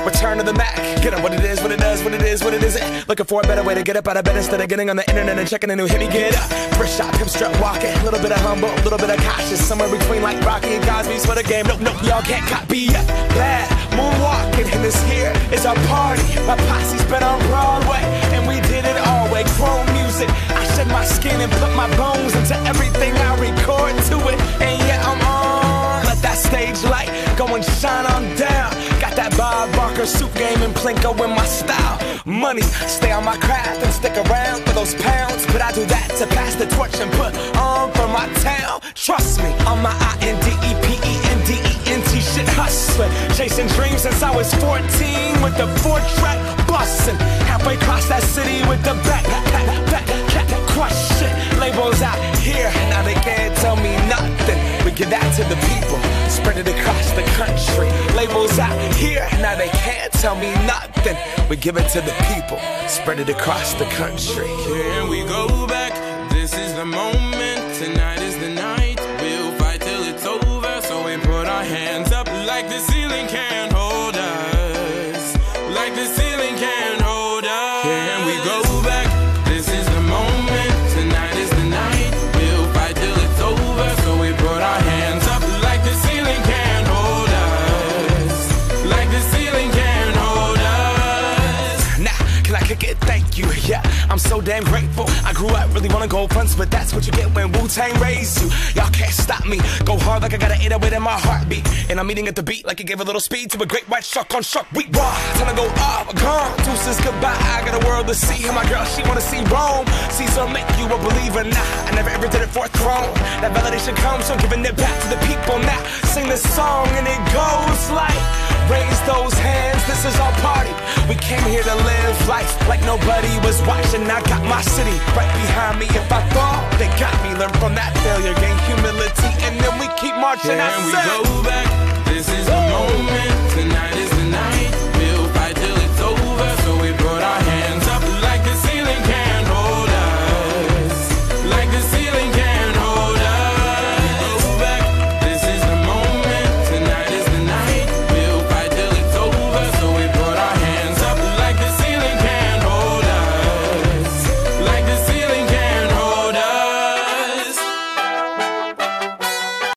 Return to the Mac. Get up what it is, what it does, what it is, what it isn't. Looking for a better way to get up out of bed instead of getting on the internet and checking a new hit. Me get up. First shot, hip strut walking. A little bit of humble, a little bit of cautious. Somewhere between like Rocky and Cosby's for the game. Nope, nope, y'all can't copy yet. Bad moonwalking, and this here is our party. My posse's been on Broadway, and we did it all way. Chrome music. I shed my skin and put my bones into everything I record to it. And yeah, I'm on. Let that stage light go and shine on down. Got that Bob Barker suit game and Plinko in my style. Money, stay on my craft and stick around for those pounds. But I do that to pass the torch and put on for my town. Trust me, on my INDEPENDENT shit hustling. Chasing dreams since I was 14 with the 4-track bustin'. Halfway across that city with the back crush shit. Labels out here, now they can't tell me nothing. We give that to the people, spread it across the country. Labels out here, now they can't tell me nothing. We give it to the people, spread it across the country. Can we go back? This is the moment, tonight is the night. We'll fight till it's over, so we put our hands up like the ceiling can't hold us. Like the ceiling can't hold us. Can we go back? This is the moment, tonight is the night. We'll fight till it's over, so we put our hands up like the ceiling can't hold us. Like the ceiling can't hold us. Nah, can I kick it? Thank you, yeah. I'm so damn grateful. I grew up really wanna go fronts, but that's what you get when Wu-Tang raised you. Y'all can't stop me. Go hard like I got an 808 in my heartbeat. And I'm eating at the beat like it gave a little speed to a great white shark on Shark Week. Raw, time to go off, gone. Deuces goodbye. I got a world to see. And my girl, she wanna see Rome. Caesar make you a believer. Nah, I never ever did it for a throne. That validation comes from giving it back to the people. Now sing this song and it goes like, raise those hands, this is our party. We came here to live life like nobody was watching. I got my city right behind me. If I fall, they got me. Learn from that failure, gain humility, and then we keep marching. Can we go back? This is the moment.